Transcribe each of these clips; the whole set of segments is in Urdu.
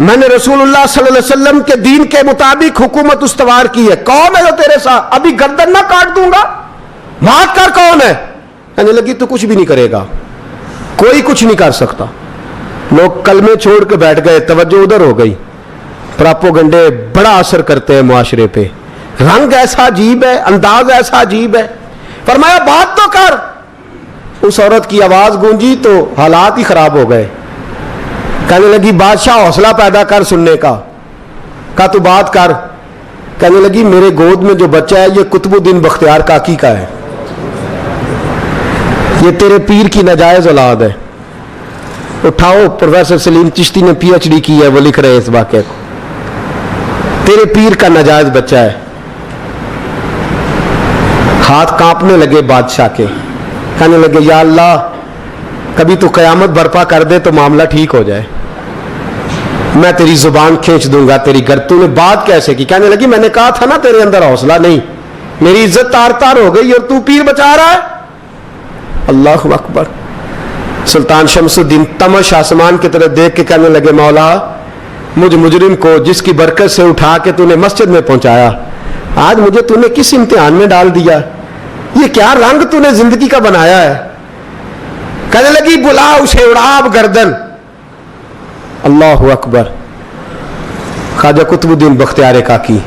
میں نے رسولullah صلی اللہ علیہ وسلم کے دین کے مطابق حکومت استوار کی ہے. کون ہے جو تیرے ساتھ؟ ابھی گردن نہ کاٹ دوں گا. بات کر کون ہے؟ کہنے لگی تو کچھ بھی نہیں کرے گا, کوئی کچھ نہیں کر سکتا. لوگ کلمے چھوڑ کے بیٹھ گئے, توجہ ادھر ہو گئی. پراپوگنڈے بڑا اثر کرتے ہیں معاشرے پہ. رنگ ایسا عجیب ہے, انداز ایسا عجیب ہے. فرمایا بات تو کر. اس عورت کی آواز گونجی تو حالات ہی خراب ہو گئے. کہنے لگی بادشاہ حوصلہ پیدا کر سننے کا. کہا تو بات کر. کہنے لگی میرے گود میں جو بچہ ہے یہ قطب الدین بختیار کاکی کا ہے, یہ تیرے پیر کی ناجائز اولاد ہے. اٹھاؤ, پروفیسر سلیم چشتی نے پی ایچ ڈی کی ہے, وہ لکھ رہے ہیں اس واقعے کو. تیرے پیر کا ناجائز بچہ ہے. ہاتھ کانپنے لگے بادشاہ کے. کہنے لگے یا اللہ کبھی تو قیامت برپا کر دے تو معاملہ ٹھیک ہو جائے, میں تیری زبان کھینچ دوں گا تیری گر. تو نے بات کیسے کی؟ کہنے لگی میں نے کہا تھا نا تیرے اندر حوصلہ نہیں, میری عزت تار تار ہو گئی اور تو پیر بچا رہا ہے. اللہ اکبر. سلطان شمس الدین تمش آسمان کی طرف دیکھ کے کہنے لگے مولا مجھ مجرم کو جس کی برکت سے اٹھا کے تو نے مسجد میں پہنچایا, آج مجھے تو نے کس امتحان میں ڈال دیا؟ یہ کیا رنگ تو نے زندگی کا بنایا ہے؟ کہنے لگی بلا اسے, اڑاب گردن. اللہ اکبر. خواجہ قطب الدین بختیار کاکی,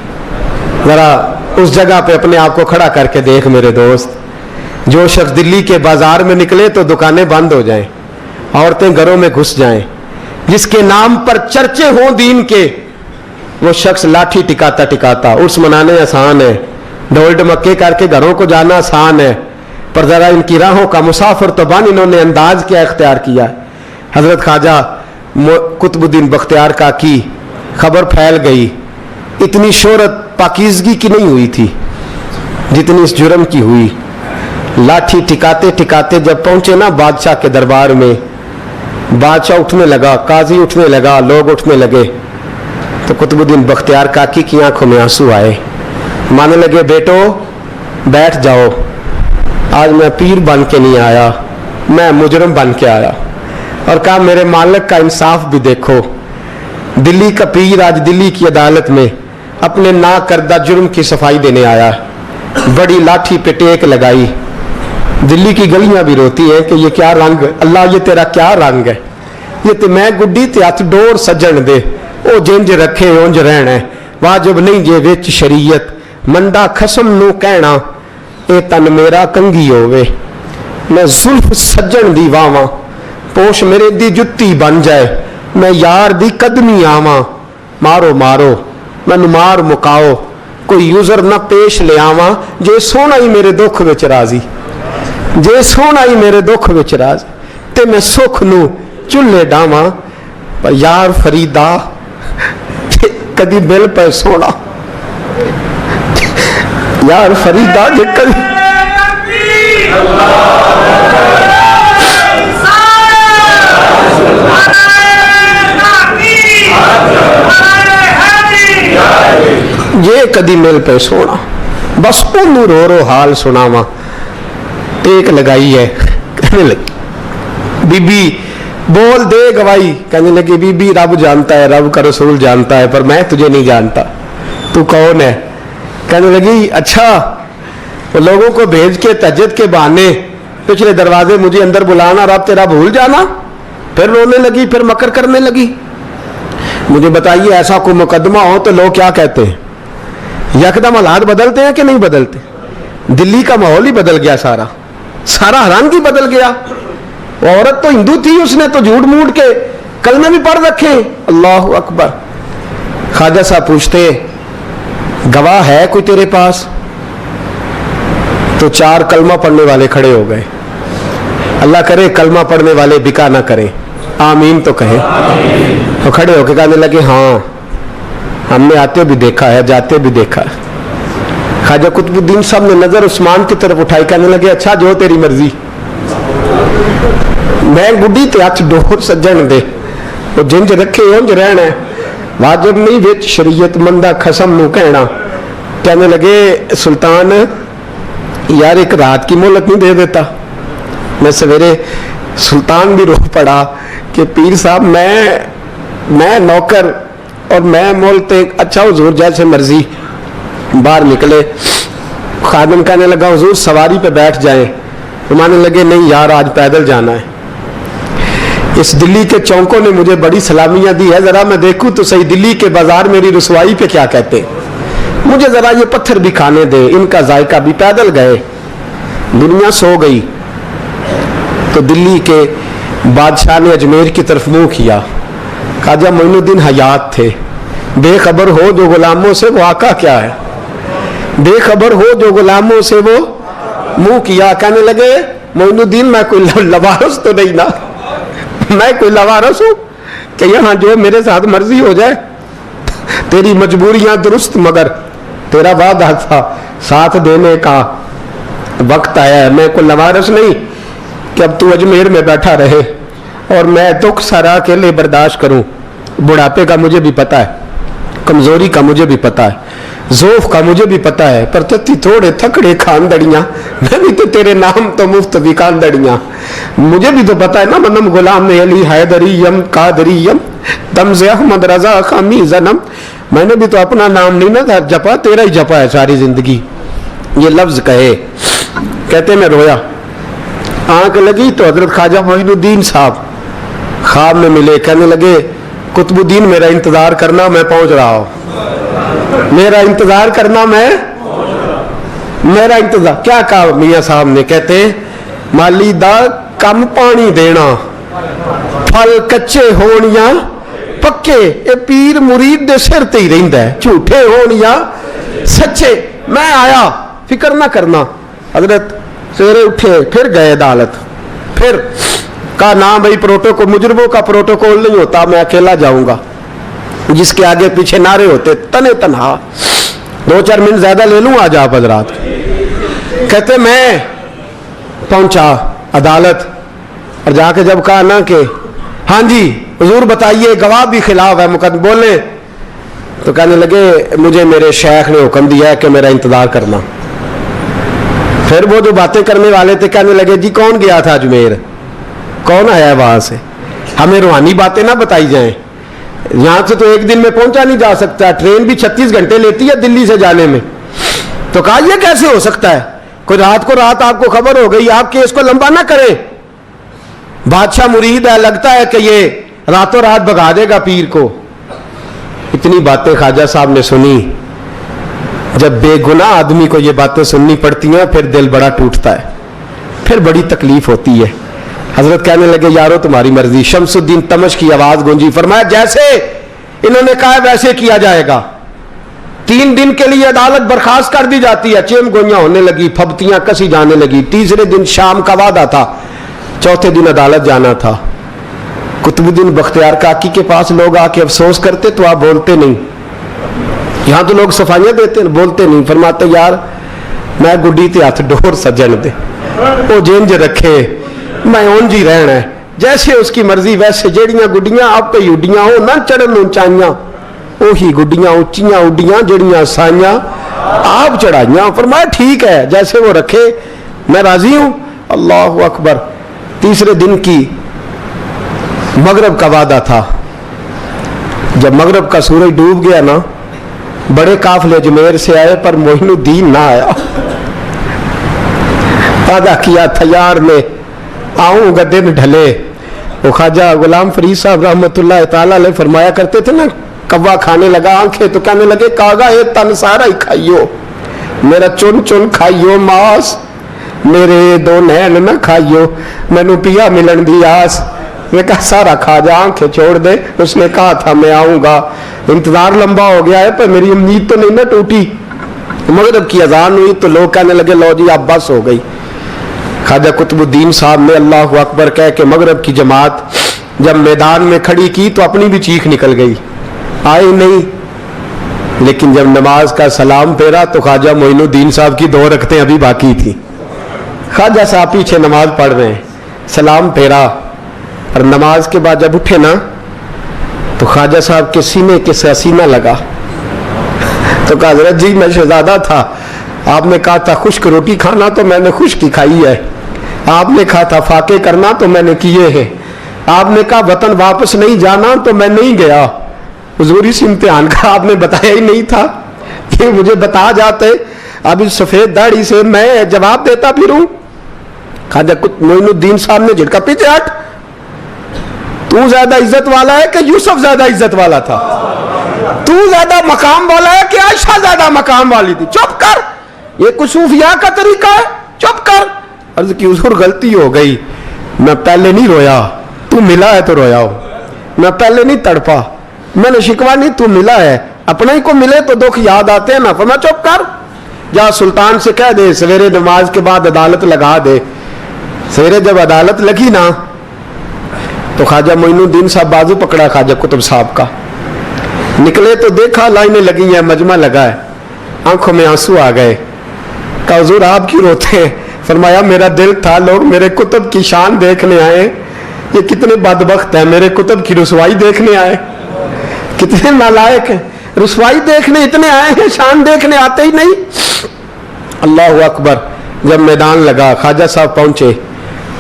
ذرا اس جگہ پہ اپنے آپ کو کھڑا کر کے دیکھ میرے دوست. جو شخص دلی کے بازار میں نکلے تو دکانیں بند ہو جائیں, عورتیں گھروں میں گھس جائیں, جس کے نام پر چرچے ہوں دین کے, وہ شخص لاٹھی ٹکاتا ٹکاتا. عرس منانے آسان ہے, ڈھول ڈمکے کر کے گھروں کو جانا آسان ہے, پر ذرا ان کی راہوں کا مسافر تو بن انہوں نے انداز کیا اختیار کیا. حضرت خواجہ قطب الدین بختیار کاکی خبر پھیل گئی. اتنی شہرت پاکیزگی کی نہیں ہوئی تھی جتنی اس جرم کی ہوئی. لاٹھی ٹکاتے ٹکاتے جب پہنچے نا بادشاہ کے دربار میں, بادشاہ اٹھنے لگا, قاضی اٹھنے لگا, لوگ اٹھنے لگے, تو قطب الدین بختیار کاکی کی آنکھوں میں آنسو آئے. مانے لگے بیٹو بیٹھ جاؤ, آج میں پیر بن کے نہیں آیا, میں مجرم بن کے آیا. اور کہا میرے مالک کا انصاف بھی دیکھو. دلی کا پیر آج دلی کی عدالت میں اپنے نا کردہ جرم کی صفائی دینے آیا. بڑی لاٹھی پہ ٹیک لگائی. دلی کی گلیاں بھی روتی ہیں کہ یہ کیا رنگ, اللہ یہ تیرا کیا رنگ ہے. یہ تو میں گڈی تے ہاتھ ڈور سجن دے, او جنج رکھے اونج رہنا ہے, واجب نہیں جے وچ شریعت, منڈا خسم نو کہنا اے تن میرا کنگھی ہووے. میں زلف سجن دی واواں, پوش میرے دی جتی بن جائے, میں یار دی قدمی آواں. مارو مارو مینوں مار مکاؤ, کوئی یوزر نہ پیش لے آواں, جے سونا ہی میرے دکھ وچ راضی, جے سونا ہی میرے دکھ وچ راضی, تے میں سکھ نو چلے ڈاواں. پر یار فریدا کدی مل پے سونا, یار فریدا جے کدی یہ کدی مل پہ سونا, بس انہوں رو رو حال سناواں. ٹیک لگائی ہے, کہنے لگی بی بی بول دے گواہی. کہنے لگی بی بی رب جانتا ہے, رب کا رسول جانتا ہے, پر میں تجھے نہیں جانتا, تو کون ہے؟ کہنے لگی اچھا وہ لوگوں کو بھیج کے تہجد کے بہانے پچھلے دروازے مجھے اندر بلانا, رب تیرا بھول جانا. پھر رونے لگی, پھر مکر کرنے لگی. مجھے بتائیے ایسا کوئی مقدمہ ہو تو لوگ کیا کہتے ہیں؟ یکدم حالات بدلتے ہیں کہ نہیں بدلتے؟ دلی کا ماحول ہی بدل گیا, سارا رنگ ہی بدل گیا. وہ عورت تو ہندو تھی, اس نے تو جھوٹ موٹ کے کلمے بھی پڑھ رکھے. اللہ اکبر. خواجہ صاحب پوچھتے گواہ ہے کوئی تیرے پاس؟ تو 4 کلمہ پڑھنے والے کھڑے ہو گئے. اللہ کرے کلمہ پڑھنے والے بکا نہ کریں, آمین تو کہیں. تو کھڑے ہو کے کہنے لگے ہاں ہم نے آتے بھی دیکھا ہے, جاتے بھی دیکھا ہے. خواجہ قطب الدین صاحب نے نظر عثمان کی طرف اٹھائی, کہنے لگے اچھا جو تیری مرضی, میں گڈی تے ہاتھ ڈور سجن دے, وہ جنج رکھے اونج رہنا ہے, واجب نہیں وچ شریعت, مندا خسم نو کہنا. کہنے لگے سلطان یار ایک رات کی مہلت نہیں دے دیتا؟ میں سویرے سلطان بھی رو پڑا کہ پیر صاحب میں میں نوکر اور میں بولتے اچھا حضور جیسے مرضی. باہر نکلے, خادم کہنے لگا حضور سواری پہ بیٹھ جائیں. مانے لگے نہیں یار آج پیدل جانا ہے. اس دلی کے چونکوں نے مجھے بڑی سلامیاں دی ہے, ذرا میں دیکھوں تو صحیح دلی کے بازار میری رسوائی پہ کیا کہتے, مجھے ذرا یہ پتھر بھی کھانے دے, ان کا ذائقہ بھی. پیدل گئے, دنیا سو گئی تو دلی کے بادشاہ نے اجمیر کی طرف منہ کیا. خواجہ معین الدین حیات تھے. بے خبر ہو جو غلاموں سے وہ آقا کیا ہے, بے خبر ہو جو غلاموں سے وہ منہ کیا. کہنے لگے معین الدین میں کوئی لوارث تو نہیں نا, میں کوئی لوارث ہوں کہ یہاں جو میرے ساتھ مرضی ہو جائے. تیری مجبوریاں درست مگر تیرا وعدہ تھا ساتھ دینے کا وقت آیا ہے. میں کوئی لوارث نہیں کہ اب تو اجمیر میں بیٹھا رہے اور میں دکھ سارا اکیلے برداشت کروں. بڑھاپے کا مجھے بھی پتا ہے, کمزوری کا مجھے بھی پتا ہے, ذوف کا مجھے بھی پتا ہے, پر تتی تھوڑے تھکڑے خاندڑیاں, میں بھی تو تیرے نام تو مفت بھی خاندڑیاں. مجھے بھی تو پتا ہے نا منم غلام علی حیدریم قادریم تمز احمد رضا خامی زنم. میں نے بھی تو اپنا نام نہیں نا جپا, تیرا ہی جپا ہے ساری زندگی. یہ لفظ کہے, کہتے میں رویا. آنکھ لگی تو حضرت خواجہ معین الدین صاحب خواب میں ملے. کہنے لگے قطب الدین میرا انتظار کرنا, میں پہنچ رہا ہوں. میرا انتظار کرنا, میرا انتظار. کیا کہا میاں صاحب نے, کہتے مالی دا کم پانی دینا, پھل کچے ہون یا پکے, اے پیر مرید دے سر تے ہی رہندا ہے, جھوٹے ہون یا سچے. میں آیا, فکر نہ کرنا. حضرت سویرے اٹھے, پھر گئے عدالت. پھر کہا نام بھائی پروٹوکول, مجرموں کا پروٹوکول نہیں ہوتا, میں اکیلا جاؤں گا. جس کے آگے پیچھے نعرے ہوتے تنے تنہا. 2-4 منٹ زیادہ لے لوں آج آپ حضرات. کہتے میں پہنچا عدالت اور جا کے جب کہا نا کہ ہاں جی حضور بتائیے, گواہ بھی خلاف ہے, مقدم بولے, تو کہنے لگے مجھے میرے شیخ نے حکم دیا ہے کہ میرا انتظار کرنا. پھر وہ جو باتیں کرنے والے تھے کہنے لگے جی کون گیا تھا اجمیر, کون آیا ہے وہاں سے, ہمیں روحانی باتیں نہ بتائی جائیں. یہاں سے تو ایک دن میں پہنچا نہیں جا سکتا, ٹرین بھی 36 گھنٹے لیتی ہے دلی سے جانے میں. تو کہا یہ کیسے ہو سکتا ہے, کوئی رات کو رات آپ کو خبر ہو گئی, آپ کیس کو لمبا نہ کریں. بادشاہ مرید ہے, لگتا ہے کہ یہ راتوں رات بھگا دے گا پیر کو. اتنی باتیں خواجہ صاحب نے سنی. جب بے گناہ آدمی کو یہ باتیں سننی پڑتی ہیں پھر دل بڑا ٹوٹتا ہے, پھر بڑی تکلیف ہوتی ہے. حضرت کہنے لگے یارو تمہاری مرضی. شمس الدین تمش کی آواز گونجی. فرمایا جیسے انہوں نے کہا ویسے کیا جائے گا. 3 دن کے لیے عدالت برخاست کر دی جاتی ہے. چیم گوئیاں ہونے لگی, پھبتیاں کسی جانے لگی. تیسرے دن شام کا وعدہ تھا, چوتھے دن عدالت جانا تھا. قطب الدین بختیار کاکی کے پاس لوگ آ کے افسوس کرتے تو آپ بولتے نہیں. یہاں تو لوگ صفائیاں دیتے ہیں, بولتے نہیں. فرماتے یار میں گڈی تے ہاتھ ڈور سجن دے, وہ جینج رکھے, میں اونج ہی رہنا ہے, جیسے اس کی مرضی ویسے. جیڑیاں گڈیاں آپ پہ اڈیاں ہو نہ چڑھن اونچائیاں, وہی گڈیاں اونچیاں اڈیاں جیڑیاں سائیاں آپ چڑھائیاں. فرمایا ٹھیک ہے جیسے وہ رکھے, میں راضی ہوں. اللہ اکبر. تیسرے دن کی مغرب کا وعدہ تھا. جب مغرب کا سورج ڈوب گیا نا, بڑے قافلے اجمیر سے آئے پر معین الدین نہ آیا. وعدہ کیا تھا یار میں آؤں گا دن ڈھلے. وہ خواجہ غلام فرید صاحب رحمۃ اللہ تعالی علیہ فرمایا کرتے تھے نا, کوا کھانے لگا آنکھیں تو کہنے لگے کاغا اے تن سارا ہی کھائیو, میرا چن چن کھائیو ماس, میرے 2 نین نہ کھائیو, مینو پیا ملن دی آس. میں کہا سارا کھا جا, آنکھیں چھوڑ دے. اس نے کہا تھا میں آؤں گا, انتظار لمبا ہو گیا ہے پر میری امید تو نہیں نہ ٹوٹی. مغرب کی اذان ہوئی تو لوگ کہنے لگے لو جی اب بس ہو گئی. خواجہ قطب الدین صاحب نے اللہ اکبر کہہ کے مغرب کی جماعت جب میدان میں کھڑی کی تو اپنی بھی چیخ نکل گئی, آئی نہیں. لیکن جب نماز کا سلام پھیرا تو خواجہ معین الدین صاحب کی 2 رکعتیں ابھی باقی تھیں. خواجہ صاحب پیچھے نماز پڑھ رہے ہیں, سلام پھیرا اور نماز کے بعد جب اٹھے نا تو خواجہ صاحب کے سینے کے سینہ لگا. تو کہا حضرت جی میں شہزادہ تھا, آپ نے کہا تھا خشک روٹی کھانا تو میں نے خشک ہی کھائی ہے, آپ نے کہا تھا فاقے کرنا تو میں نے کیے ہیں. آپ نے کہا وطن واپس نہیں جانا تو میں نہیں گیا. حضور اس امتحان کا آپ نے بتایا ہی نہیں تھا کہ مجھے بتا جاتے, اب اس سفید داڑھی سے میں جواب دیتا پھروں. خواجہ معین الدین صاحب نے جھٹکا, پیچھے ہٹ, تو زیادہ عزت والا ہے کہ یوسف زیادہ عزت والا تھا؟ تو زیادہ مقام والا ہے کہ عائشہ زیادہ مقام والی تھی؟ چپ کر, یہ کچھ صوفیاء کا طریقہ ہے, چپ کر. عرض کی حضور غلطی ہو گئی, میں پہلے نہیں رویا, تو ملا ہے تو رویا ہو. میں پہلے نہیں تڑپا, میں نے شکوا نہیں, تو ملا ہے. اپنا ہی کو ملے تو دکھ یاد آتے ہیں نا. فرمایا چپ کر, جا سلطان سے کہہ دے سویرے نماز کے بعد عدالت لگا دے. سویرے جب عدالت لگی نا تو خواجہ معین الدین صاحب بازو پکڑا خواجہ قطب صاحب کا, نکلے تو دیکھا لائنیں لگی ہیں, مجمع لگا ہے, آنکھوں میں آنسو آ گئے. کہا حضور آپ کیوں روتے ہیں؟ فرمایا میرا دل تھا لوگ میرے کتب کی شان دیکھنے آئے, یہ کتنے بدبخت ہیں, میرے کتب کی رسوائی دیکھنے آئے. کتنے نالائق ہیں, رسوائی دیکھنے اتنے آئے ہیں, شان دیکھنے آتے ہی نہیں. اللہ اکبر. جب میدان لگا خواجہ صاحب پہنچے,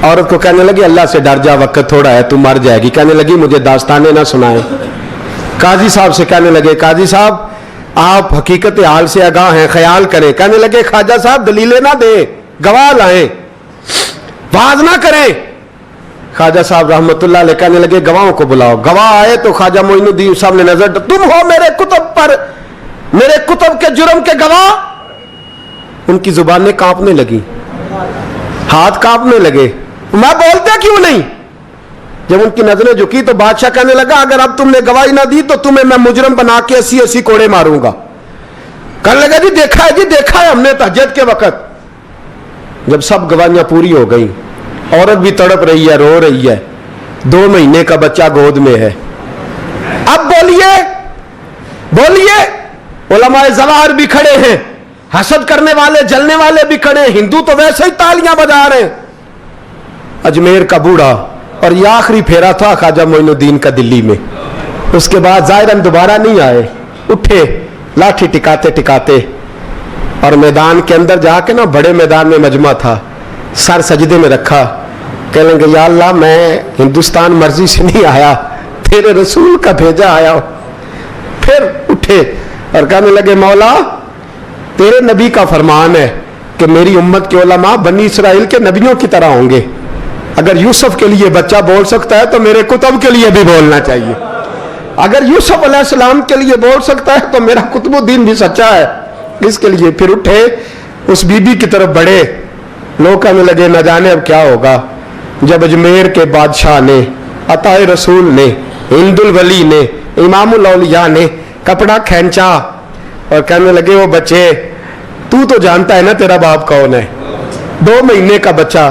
عورت کو کہنے لگی اللہ سے ڈر جا, وقت تھوڑا ہے, تو مر جائے گی. کہنے لگی مجھے داستانیں نہ سنائیں. قاضی صاحب سے کہنے لگے قاضی صاحب آپ حقیقت حال سے آگاہ ہیں, خیال کریں. کہنے لگے خواجہ صاحب دلیلیں نہ دیں, گواہ لائیں, واز نہ کریں. خواجہ صاحب رحمت اللہ علیہ کہنے لگے گواہوں کو بلاؤ. گواہ آئے تو خواجہ معین الدین صاحب نے نظر, تم ہو میرے کتب پر, میرے کتب کے جرم کے گواہ. ان کی زبانیں کانپنے لگی, ہاتھ کانپنے لگے, میں بولتے کیوں نہیں؟ جب ان کی نظریں جھکی تو بادشاہ کہنے لگا اگر اب تم نے گواہی نہ دی تو تمہیں میں مجرم بنا کے 80 کوڑے ماروں گا. کہنے لگا جی دیکھا ہے, جی دیکھا ہے ہم نے تہجد کے وقت. جب سب گواہیاں پوری ہو گئیں, عورت بھی تڑپ رہی ہے, رو رہی ہے, 2 مہینے کا بچہ گود میں ہے. اب بولیے بولیے, علماء ظواہر بھی کھڑے ہیں, حسد کرنے والے جلنے والے بھی کھڑے ہیں, ہندو تو ویسے ہی تالیاں بجا رہے ہیں. اجمیر کا بوڑھا, اور یہ آخری پھیرا تھا خواجہ معین الدین کا دلی میں. اس کے بعد ظاہراً دوبارہ نہیں آئے, اٹھے لاٹھی ٹکاتے ٹکاتے, اور میدان کے اندر جا کے نا, بڑے میدان میں مجمع تھا, سر سجدے میں رکھا. کہنے لگے یا اللہ میں ہندوستان مرضی سے نہیں آیا, تیرے رسول کا بھیجا آیا ہوں. پھر اٹھے اور کہنے لگے مولا تیرے نبی کا فرمان ہے کہ میری امت کے علماء بنی اسرائیل کے نبیوں کی طرح ہوں گے. اگر یوسف کے لیے بچہ بول سکتا ہے تو میرے کتب کے لیے بھی بولنا چاہیے. اگر یوسف علیہ السلام کے لیے بول سکتا ہے تو میرا قطب الدین بھی سچا ہے. اس کے لیے پھر اٹھے, اس بی بی کی طرف بڑھے. لوگ کہنے لگے نہ جانے اب کیا ہوگا. جب اجمیر کے بادشاہ نے, عطا رسول نے, ہند الولی نے, امام الاولیاء نے کپڑا کھینچا اور کہنے لگے وہ بچے تو جانتا ہے نا تیرا باپ کون ہے, 2 مہینے کا بچہ.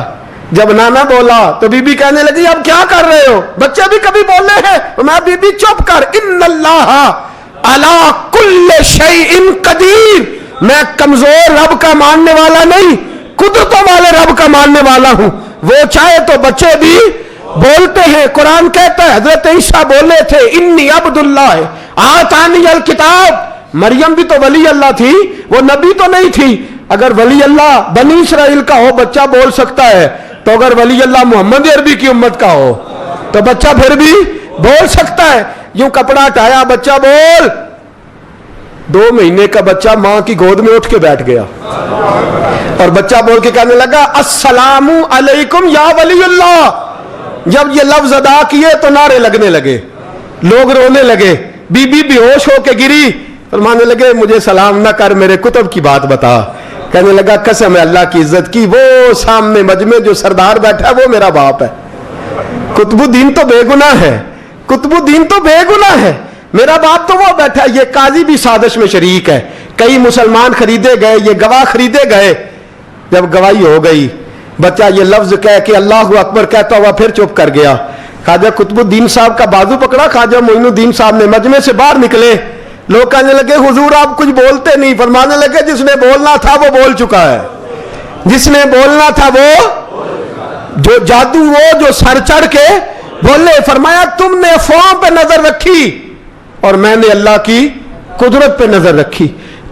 جب نانا بولا تو بی بی کہنے لگی اب کیا کر رہے ہو, بچے بھی کبھی بولے ہیں. میں بی بی چپ کر, ان اللہ علی کل شیء قدیر, میں کمزور رب کا ماننے والا نہیں, قدرتوں والے رب کا ماننے والا ہوں. وہ چاہے تو بچے بھی بولتے ہیں. قرآن کہتا ہے حضرت عیسیٰ بولے تھے انی عبد اللہ آتانی الکتاب. مریم بھی تو ولی اللہ تھی, وہ نبی تو نہیں تھی. اگر ولی اللہ بنی اسرائیل کا ہو بچہ بول سکتا ہے, تو اگر ولی اللہ محمد عربی کی امت کا ہو تو بچہ پھر بھی بول سکتا ہے. یوں کپڑا ہٹایا, بچہ بول. 2 مہینے کا بچہ ماں کی گود میں اٹھ کے بیٹھ گیا اور بچہ بول کے کہنے لگا السلام علیکم یا ولی اللہ. جب یہ لفظ ادا کیے تو نعرے لگنے لگے, لوگ رونے لگے. بی بی بے ہوش ہو کے گری, فرمانے لگے مجھے سلام نہ کر, میرے کتب کی بات بتا. کہنے لگا قسم ہے اللہ کی عزت کی, وہ سامنے مجمع جو سردار بیٹھا ہے وہ میرا باپ ہے. قطب الدین تو بے گناہ ہے, قطب الدین تو بے گناہ ہے, میرا باپ تو وہ بیٹھا ہے. یہ قاضی بھی سازش میں شریک ہے, کئی مسلمان خریدے گئے, یہ گواہ خریدے گئے. جب گواہی ہو گئی, بچہ یہ لفظ کہہ کہ اللہ اکبر کہتا ہوا پھر چپ کر گیا. خواجہ قطب الدین صاحب کا بازو پکڑا, خواجہ معین الدین صاحب نے مجمع سے باہر نکلے. لوگ کہنے لگے حضور آپ کچھ بولتے نہیں. فرمانے لگے جس نے بولنا تھا وہ بول چکا ہے, جس نے بولنا تھا وہ, جو جادو وہ جو سر چڑھ کے بولے. فرمایا تم نے افواہوں پہ نظر رکھی اور میں نے اللہ کی قدرت پہ نظر رکھی.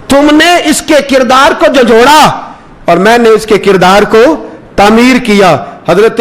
تم نے اس کے کردار کو جھنجھوڑا اور میں نے اس کے کردار کو تعمیر کیا. حضرت